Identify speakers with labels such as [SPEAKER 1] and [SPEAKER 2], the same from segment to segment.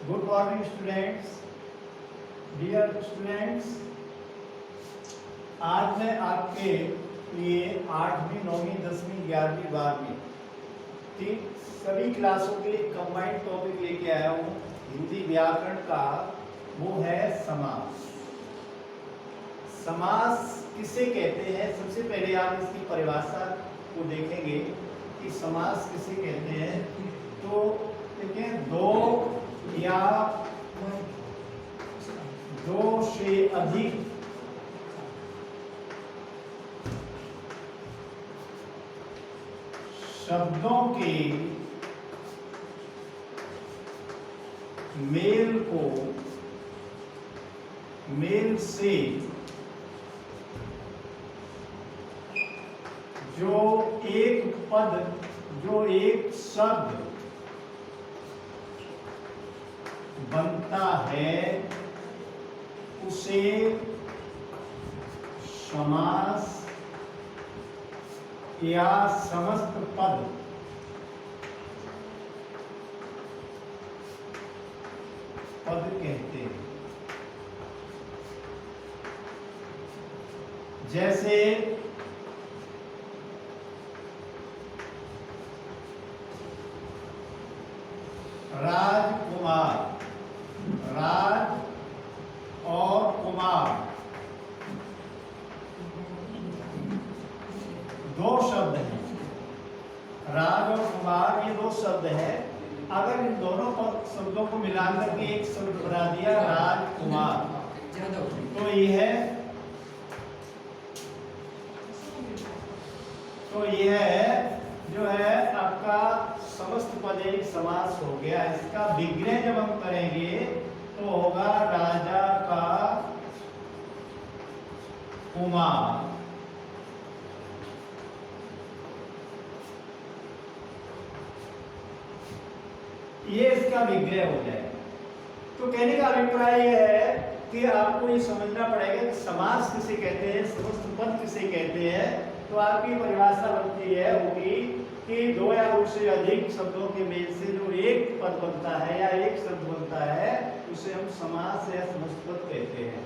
[SPEAKER 1] Good morning students, dear students. आज मैं आपके लिए 8वीं, 9वीं, 10वीं, 11वीं, 12वीं तीन सभी क्लासों के लिए कंबाइंड टॉपिक लेके आया हूँ हिंदी व्याकरण का। वो है समास। समास किसे कहते हैं? सबसे पहले आप इसकी परिभाषा को देखेंगे कि समास किसे कहते हैं। तो देखें, दो या दो से अधिक शब्दों के मेल से जो एक शब्द बनता है उसे समास या समस्त पद कहते हैं। जैसे राजकुमार, राज और कुमार दो शब्द हैं। राज और कुमार ये दो शब्द हैं। अगर इन दोनों शब्दों को मिलाकर के एक शब्द बना दिया राजकुमार, तो यह जो है आपका समस्त पदेरी समास हो गया। इसका विग्रह जब हम करेंगे तो होगा राजा का कुमार। ये इसका विग्रह हो जाए। तो कहने का अभिप्राय यह है कि आपको ये समझना पड़ेगा कि समास किसे कहते हैं, समस्त पद किसे कहते हैं। तो आपकी परिभाषा बनती है होगी कि दो या दो से अधिक शब्दों के मेल से जो एक पद बनता है या एक शब्द बनता है उसे हम समास या समस्त पद कहते हैं।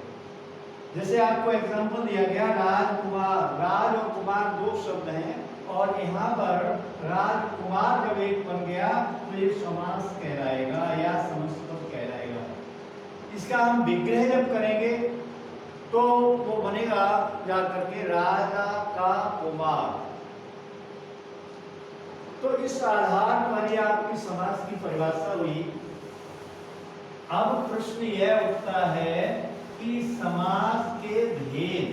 [SPEAKER 1] जैसे आपको एग्जांपल दिया गया राजकुमार, राज और कुमार दो शब्द हैं और यहाँ पर राजकुमार जब एक बन गया तो ये समास कहलाएगा या समस्त पद कहलाएगा। इसका हम विग्रह जब करेंगे तो वो बनेगा जा करके राजा का कुमार। तो इस आधार पर ये आपकी समास की परिभाषा हुई। अब प्रश्न यह उठता है कि समास के भेद,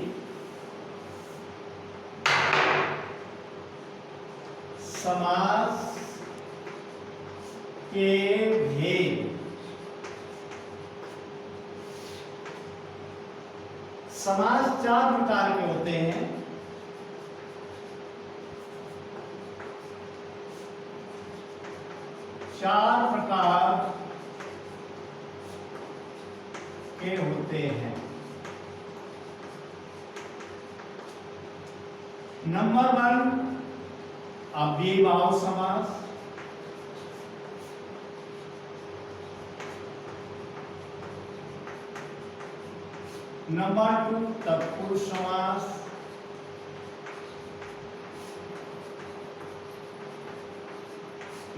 [SPEAKER 1] समास के भेद। समास चार प्रकार के होते हैं। चार प्रकार के होते हैं। नंबर 1 अव्ययीभाव समास। नंबर 2 तत्पुरुष समास।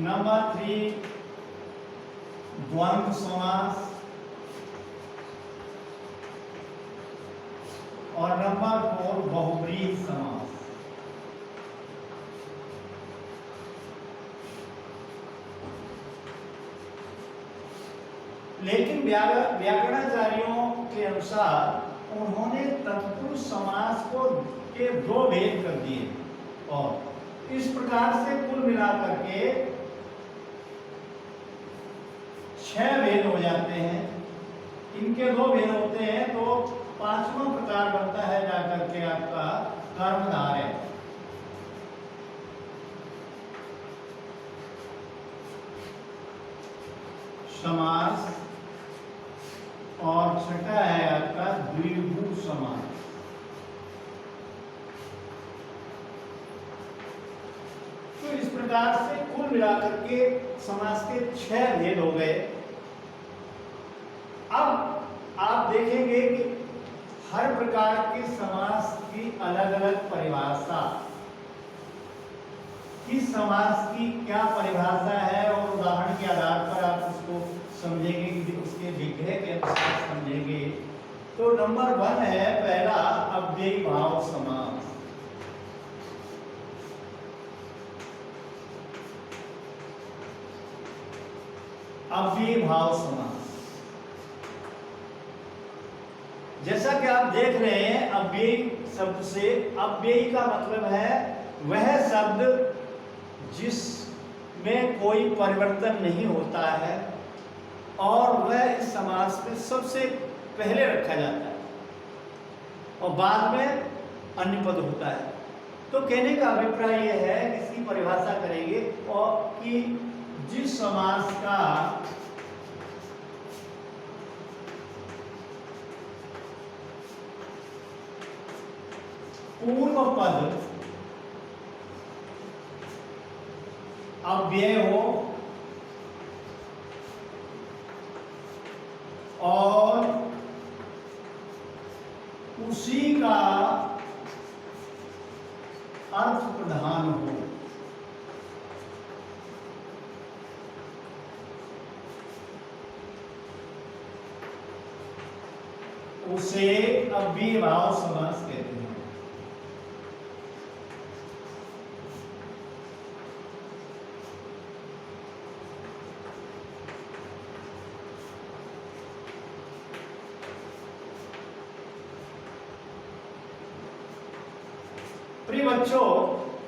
[SPEAKER 1] नंबर 3 द्वंद्व समास। और नंबर 4 बहुब्रीहि समास। लेकिन व्याकरणाचार्यों के अनुसार उन्होंने तत्पुरुष समास को के दो भेद कर दिए और इस प्रकार से कुल मिलाकर के 6 भेद हो जाते हैं। इनके दो भेद होते हैं तो पांचवा प्रकार बनता है जाकर के आपका कर्मधारय। समास और छठा है आपका द्विभु समास। तो इस प्रकार से कुल मिलाकर के समास के 6 भेद हो गए। अब आप देखेंगे कि हर प्रकार के समास की अलग अलग परिभाषा, किस समास की क्या परिभाषा है, और उदाहरण के आधार पर आप उसको समझेंगे कि उसके विग्रह के अनुसार समझेंगे। तो नंबर 1 है पहला अव्ययी भाव समास। अव्ययी भाव समास, जैसा कि आप देख रहे हैं अव्ययी शब्द से, अव्ययी का मतलब है वह शब्द जिसमें कोई परिवर्तन नहीं होता है और वह इस समास में सबसे पहले रखा जाता है और बाद में अन्य पद होता है। तो कहने का अभिप्राय यह है कि इसकी परिभाषा करेंगे और कि जिस समास का पूर्व पद अव्यय हो और उसी का अर्थ प्रधान हो, उसे अव्ययी भाव समास कहते हैं। प्रिय बच्चों,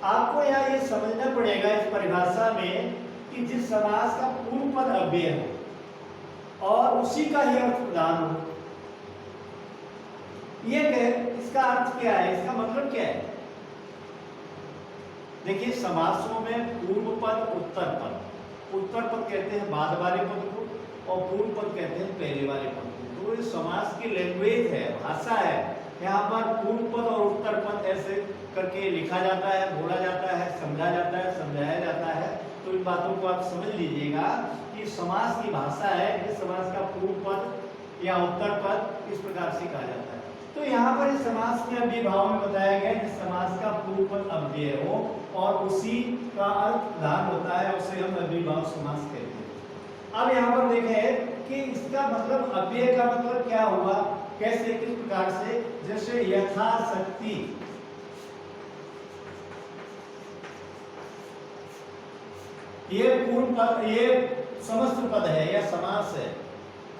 [SPEAKER 1] आपको यहाँ ये समझना पड़ेगा इस परिभाषा में कि जिस समास का पूर्व पद अव्यय हो और उसी का ही अर्थ प्रधान हो। ये इसका अर्थ क्या है, इसका मतलब क्या है? देखिए समासों में पूर्व पद उत्तर पद, उत्तर पद कहते हैं बाद वाले पद को और पूर्व पद कहते हैं पहले वाले पद को। तो ये समास की लैंग्वेज है, भाषा है। यहाँ पर पूर्व पद और उत्तर पद ऐसे करके लिखा जाता है, बोला जाता है, समझा जाता है, समझाया जाता है। तो इन बातों को आप समझ लीजिएगा कि समास की भाषा है कि समास का पूर्व पद या उत्तर पद इस प्रकार से कहा जाता है। तो यहाँ पर इस समास में अव्ययी भाव में बताया गया जिस समास का पूर्व पद अव्यय हो और उसी का अर्थ प्रधान होता है, उसे हम अव्ययी भाव समास कहते हैं। अब यहाँ पर देखें कि इसका मतलब अव्यय का मतलब क्या हुआ, कैसे, किस प्रकार से? जैसे यथाशक्ति, ये पूर्व पद, ये समस्त पद है या समास है।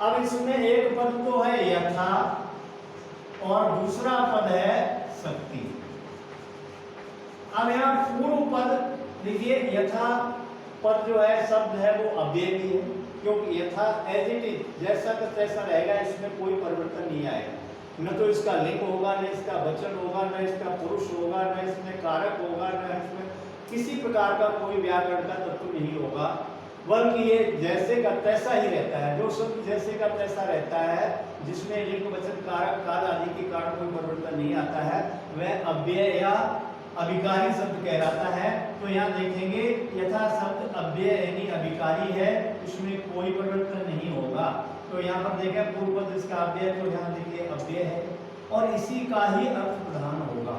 [SPEAKER 1] अब इसमें एक पद तो है यथा और दूसरा पद है शक्ति। अब यहाँ पूर्व पद देखिए, यथा पद जो है शब्द है वो अव्यय भी है, क्योंकि यथा एज इट इज, जैसा का तैसा रहेगा, इसमें कोई परिवर्तन नहीं आएगा। न तो इसका लिंग होगा, न इसका वचन होगा, न इसका पुरुष होगा, न इसमें कारक होगा, न इसमें किसी प्रकार का कोई व्याकरण का तत्व नहीं होगा, बल्कि ये जैसे का तैसा ही रहता है। जो शब्द जैसे का तैसा रहता है, जिसमें लिंग वचन कारक काल आदि के कारण कोई परिवर्तन नहीं आता है, वह अव्यय या अभिकारी शब्द कहलाता है। तो यहाँ देखेंगे यथा शब्द अव्यय यानी अभिकारी है, उसमें कोई परिवर्तन नहीं होगा। तो यहाँ पर देखें पूर्व पद इसका अव्यय, तो यहाँ देखिए अव्यय है और इसी का ही अर्थ प्रधान होगा,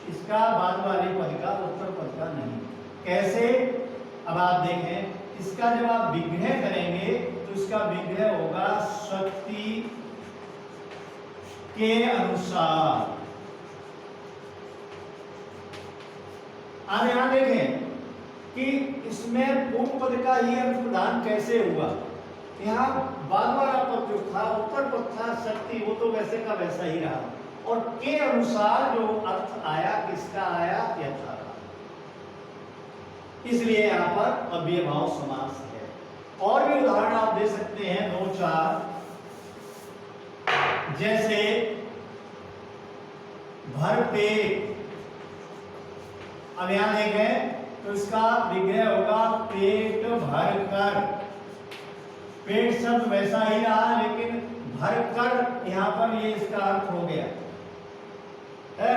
[SPEAKER 1] इसका बाद वाले पद का, उत्तर पद का नहीं। कैसे? अब आप देखें, इसका जब आप विग्रह करेंगे तो इसका विग्रह होगा शक्ति के अनुसार। अब यहां देखें कि इसमें पूर्व पद का ही अर्थ प्रदान कैसे हुआ। यहाँ बाद वाला पद जो था, उत्तर पद था शक्ति, वो तो वैसे का वैसा ही रहा और के अनुसार जो अर्थ आया, किसका आया? यथा। इसलिए यहाँ पर अव्ययी भाव समास है। और भी उदाहरण आप दे सकते हैं 2-4, जैसे भरपेट। अब यहां देखें तो इसका विग्रह होगा पेट भरकर। पेट शब्द वैसा ही रहा, लेकिन भरकर यहाँ पर ये इसका अर्थ हो गया है।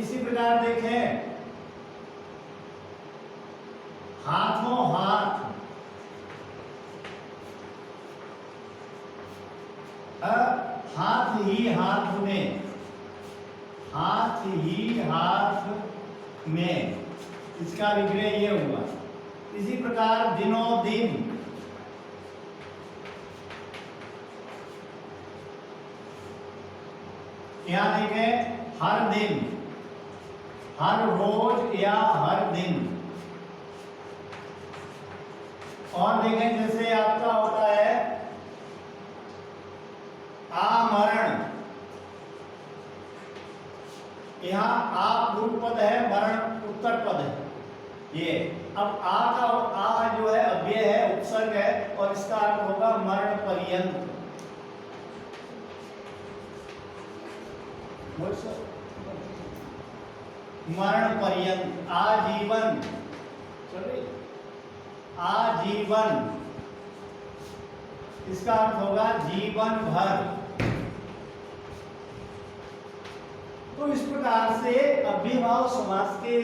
[SPEAKER 1] इसी प्रकार देखें हाथों हाथ, हाथ ही हाथ में, हाथ ही हाथ में, इसका विग्रह ये हुआ। इसी प्रकार दिनों दिन, यहां देखें हर दिन, हर रोज या हर दिन। और देखें जैसे आपका होता है आमरण, यहां आ पूर्व पद है, मरण उत्तर पद है। ये अब आ का आ जो है अव्यय है, उपसर्ग है, और इसका अर्थ होगा मरण पर्यंत। मरण पर्यंत, आजीवन, आजीवन, इसका अर्थ होगा जीवन भर। तो इस प्रकार से अव्ययभाव समास के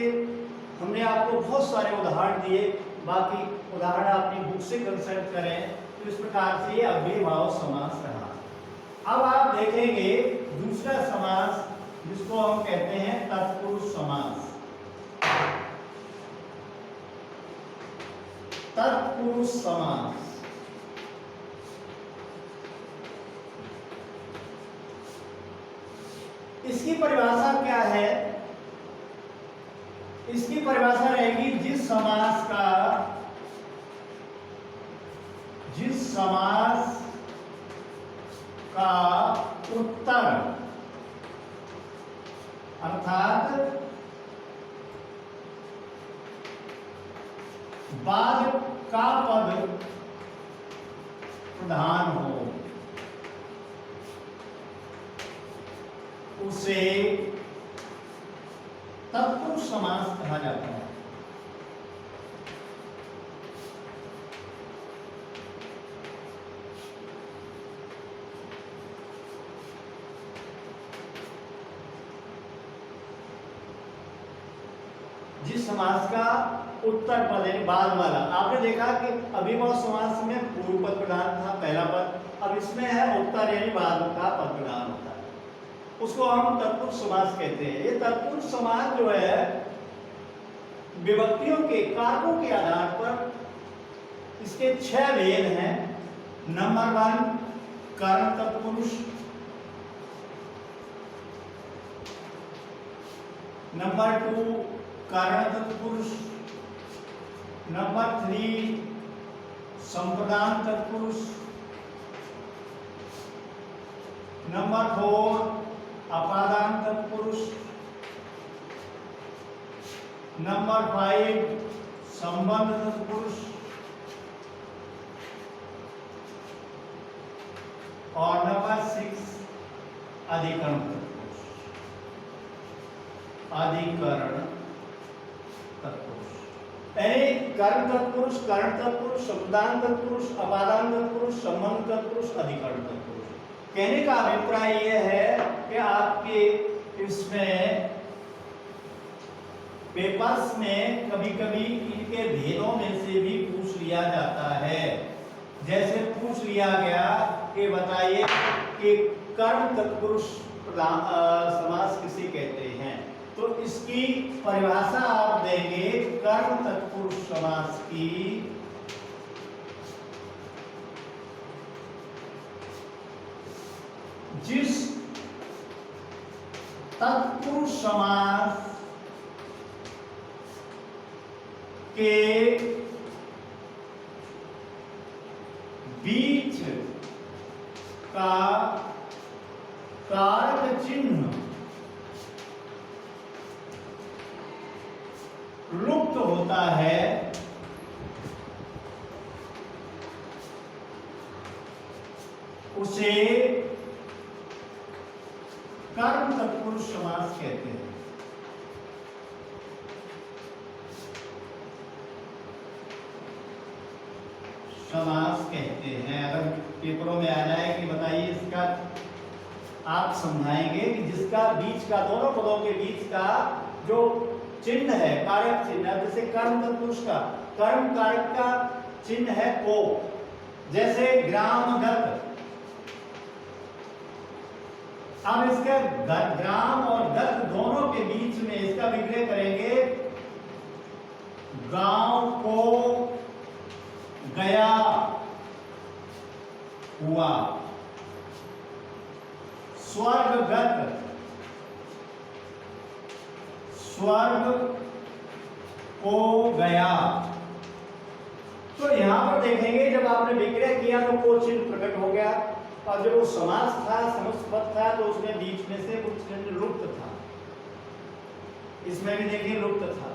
[SPEAKER 1] हमने आपको बहुत सारे उदाहरण दिए, बाकी उदाहरण अपनी बुक से कंसल्ट करें। तो इस प्रकार से ये अव्ययभाव समास रहा। अब आप देखेंगे दूसरा समास जिसको हम कहते हैं तत्पुरुष समास। तत्पुरुष समास, इसकी परिभाषा क्या है? इसकी परिभाषा रहेगी जिस समास का उत्तर अर्थात बाद का पद प्रधान हो, उसे तत्पुरुष समास कहा जाता है। जिस समास का उत्तर पद है बाद वाला, आपने देखा कि अभिभाव समास में पूर्व पद प्रधान था पहला पद, अब इसमें है उत्तर यानी बाद का पद प्रधान होता है, उसको हम तत्पुरुष समास कहते हैं। ये तत्पुरुष समास जो है विभक्तियों के कारकों के आधार पर इसके 6 भेद हैं। नंबर 1 कर्म तत्पुरुष, नंबर 2 कारण तत्पुरुष, नंबर 3 संप्रदान तत्पुरुष, नंबर 4 अपादान तत्पुरुष, नंबर 5 संबंध तत्पुरुष, और नंबर 6 अधिकरण तत्पुरुष। अधिकरण तत्पुरुष यानी कर्म तत्पुरुष, करण तत्पुरुष, संप्रदान तत्पुरुष, अपादान तत्पुरुष, संबंध तत्पुरुष, अधिकरण तत्पुरुष। कहने का अभिप्राय यह है कि आपके इसमें पेपर्स में कभी-कभी इनके भेदों में से भी पूछ लिया जाता है। जैसे पूछ लिया गया कि बताइए कि कर्म तत्पुरुष समास किसे कहते हैं, तो इसकी परिभाषा आप देंगे कर्म तत्पुरुष समास की जिस तत्पुरुष समास के बीच का कारक चिन्ह लुप्त होता है, उसे कर्म तत्पुरुष समास कहते हैं। समास कहते हैं। अगर पेपरों में आ जाए कि बताइए इसका, आप समझाएंगे कि जिसका बीच का, दोनों पदों के बीच का जो चिन्ह है, कारक चिन्ह, जैसे कर्म तत्पुरुष का कर्म कारक का चिन्ह है को, जैसे ग्रामगत, अब इसके ग्राम और गत दोनों के बीच में इसका विग्रह करेंगे। गांव को गया हुआ, स्वर्गगत, स्वर्ग को गया। तो यहां पर देखेंगे जब आपने विग्रह किया तो को चिन्ह प्रकट हो गया, और जब वो समास था, समस्त पद था, तो उसमें बीच में से कुछ चिन्ह लुप्त था। इसमें भी देखिए लुप्त था।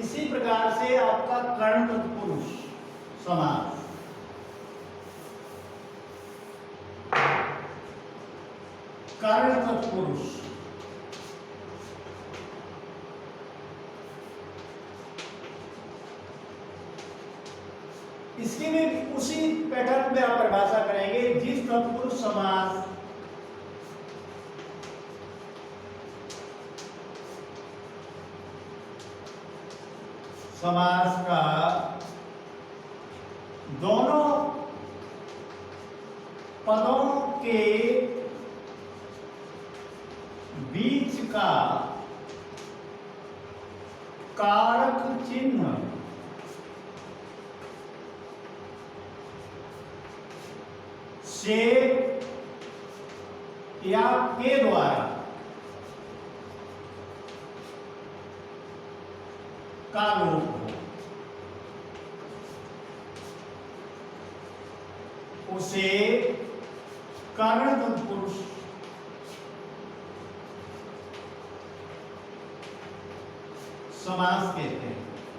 [SPEAKER 1] इसी प्रकार से आपका कर्ण तत्पुरुष समास, कर्ण तत्पुरुष, इसकी भी उसी पैटर्न में आप परिभाषा करेंगे। जिस तत्पुरुष समास का दोनों पदों के बीच का कारक चिन्ह से या के द्वारा का लोप हो, उसे कर्ण तत्पुरुष समास कहते हैं।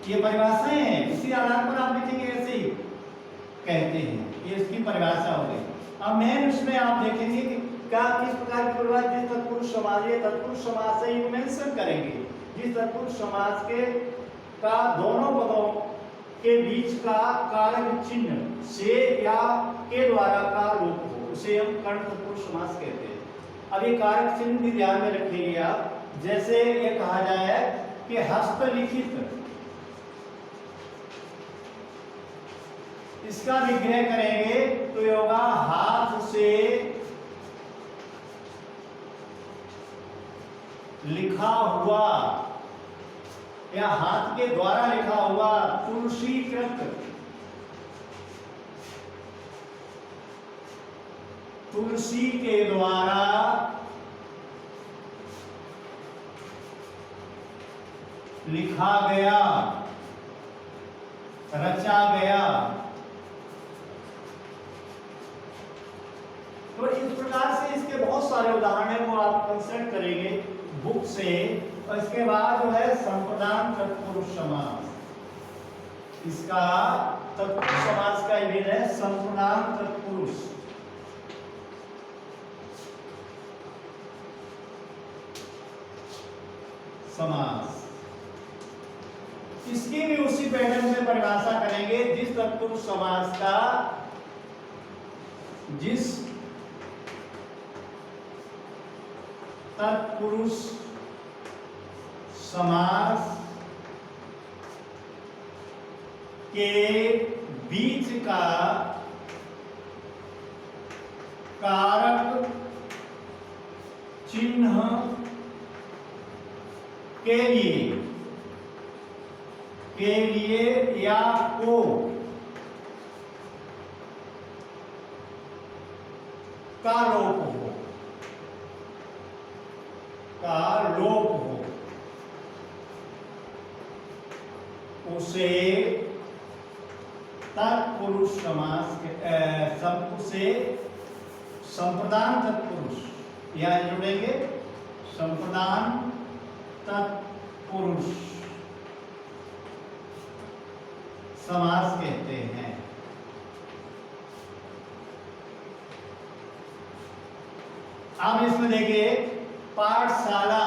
[SPEAKER 1] ये परिभाषाएं हैं, इसी आधार पर आप लिखेंगे, ऐसे ही कहते हैं। ये इसकी परिभाषा हो गई। अब मेन उसमें आप देखेंगे कि क्या किस प्रकार की परिभाषा, जिस तत्पुरुष समास, ये तत्पुरुष समास से ही मेंशन करेंगे। जिस तत्पुरुष समास के का दोनों पदों के बीच का कारक चिन्ह से या के द्वारा का लोप हो, उसे हम कर्ण तत्पुरुष समास कहते हैं। अब ये कारक चिन्ह भी ध्यान में रखिए आप। जैसे ये कहा जाए कि हस्तलिखित, इसका विग्रह करेंगे तो ये होगा हाथ से लिखा हुआ या हाथ के द्वारा लिखा हुआ, तुलसीकृत, तुलसी के द्वारा लिखा गया, रचा गया। तो इस प्रकार से इसके बहुत सारे उदाहरण हैं, वो आप कंसल्ट करेंगे बुक से। और इसके बाद जो है संप्रदान तत्पुरुष समास, इसका तत्पुरुष समास का विधि है संप्रदान तत्पुरुष समास। इसकी भी उसी पैटर्न से परिभाषा करेंगे। जिस तत्पुरुष समास का, जिस तत्पुरुष समास के बीच का कारक चिन्ह के लिए या को का लोप हो, का लोप हो, उसे तत्पुरुष समास से संप्रदान तत्पुरुष, यहां जुड़ेंगे संप्रदान तत्पुरुष समास कहते हैं। अब इसमें देखिए पाठशाला,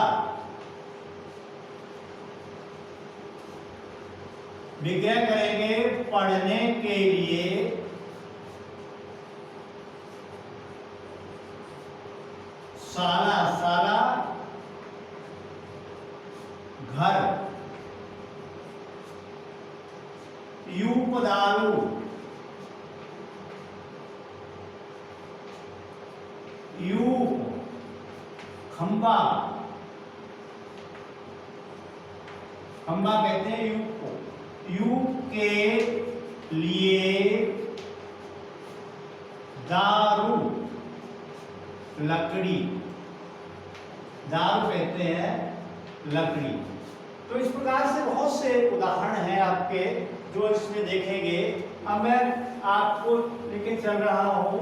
[SPEAKER 1] विग्रह करेंगे पढ़ने के लिए, शाला, शाला घर, यूपदारू, यूप खंबा, खंबा कहते हैं युग को। युग के लिए दारू, लकड़ी, दारू कहते हैं लकड़ी। तो इस प्रकार से बहुत से उदाहरण हैं आपके जो इसमें देखेंगे। अब मैं आपको लेके चल रहा हूं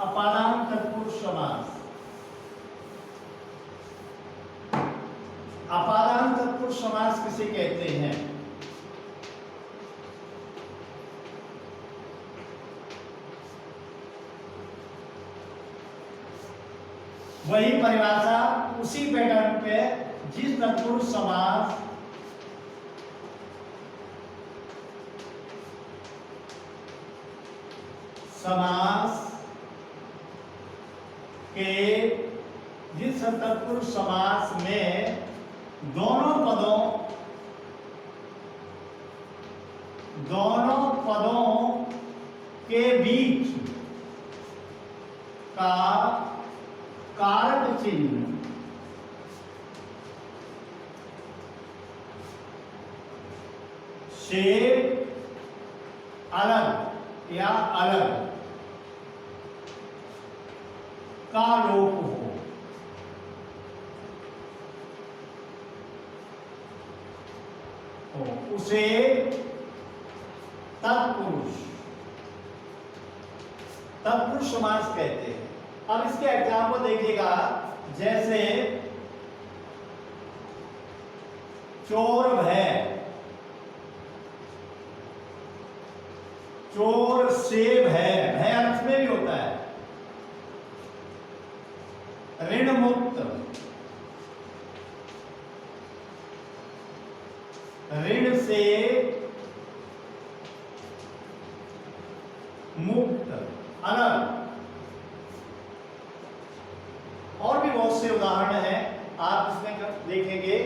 [SPEAKER 1] अपादान तत्पुरुष समास। अपादान तत्पुरुष समास किसे कहते हैं? वही परिभाषा उसी पैटर्न पे जिस तत्पुरुष समास के जिस तत्पुरुष समास में दोनों पदों के बीच का कारक चिन्ह से अलग या अलग का लोप हो, उसे तत्पुरुष समास कहते हैं। अब इसके एग्जाम्पल देखिएगा, जैसे चोर भय, चोर से भय, भय अर्थ में भी होता है। ऋण मुक्त, ऋण से मुक्त, अलग। और भी बहुत से उदाहरण हैं, आप इसमें देखेंगे।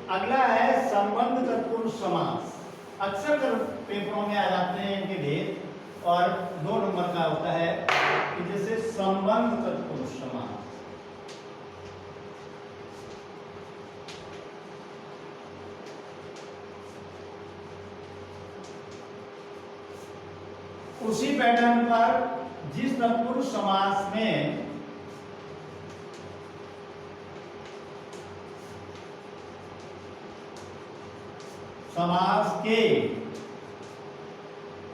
[SPEAKER 1] अगला है संबंध तत्पुरुष समास। अक्सर पेपरों में आ जाते हैं इनके भेद, और 2 नंबर का होता है कि जैसे संबंध तत्पुरुष समास। उसी पैटर्न पर जिस तत्पुरुष समास में समास के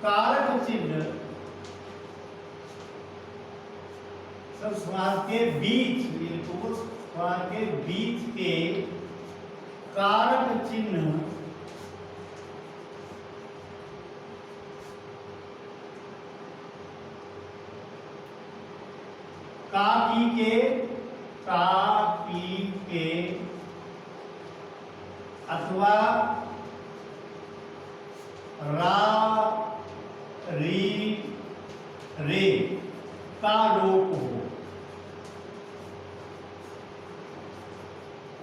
[SPEAKER 1] कारक चिन्ह समास के बीच, समास के बीच के कारक चिन्ह का पी के अथवा रा री रे का लोप हो,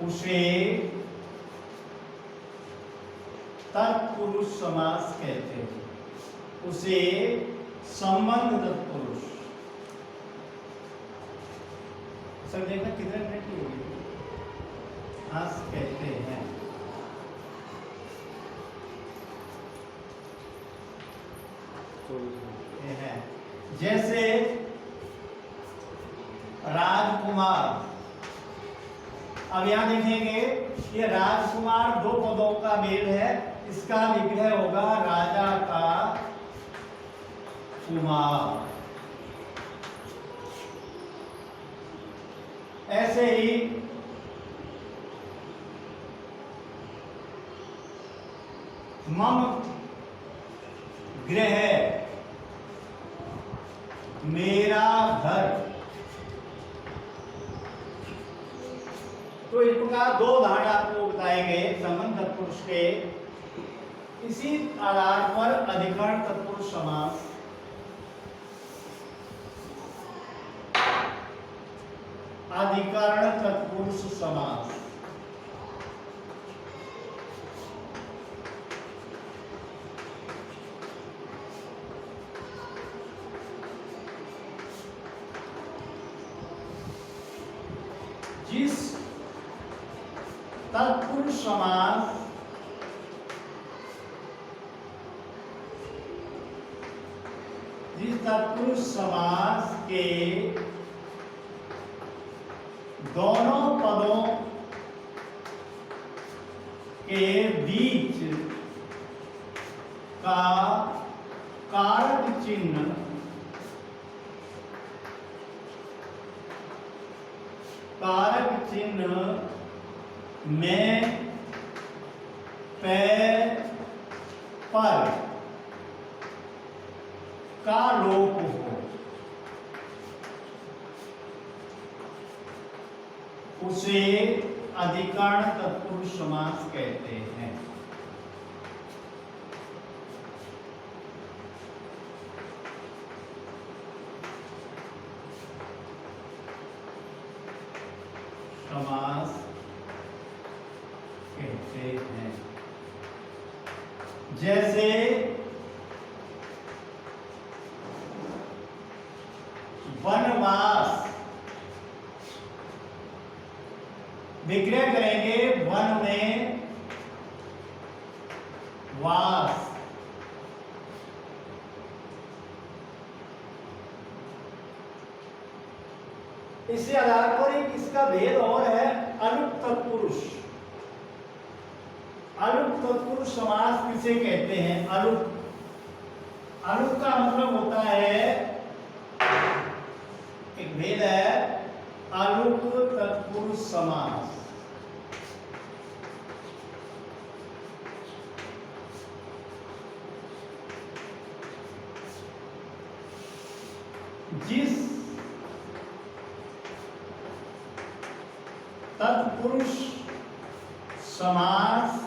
[SPEAKER 1] उसे तत्पुरुष समास कहते हैं। उसे संबंध तत्पुरुष, सब देखना कितने मिनट की होगी, कहते हैं। है जैसे राजकुमार। अब यहां देखेंगे ये राजकुमार 2 पदों का मेल है, इसका विग्रह होगा राजा का कुमार। ऐसे ही मम गृह, मेरा घर। तो इस प्रकार 2 उदाहरण आपको बताए गए संबंध तत्पुरुष के। इसी आधार पर अधिकरण तत्पुरुष समास, अधिकरण तत्पुरुष समास जिस तत्पुरुष समास जिस तत्पुरुष समास के दोनों पदों के बीच का कारक चिन्ह में पैर पर का लोप हो, उसे अधिकरण तत्पुरुष समास कहते हैं। समास कहते हैं। जैसे वनवास, विग्रह करेंगे वन में वास, इसके आधार पर एक इसका भेद और है, अलुक तत्पुरुष। अलुक तत्पुरुष समास किसे कहते हैं? अलुक, अलुक का मतलब होता है, एक भेद है, अलुक तत्पुरुष समास जिस तत्पुरुष समास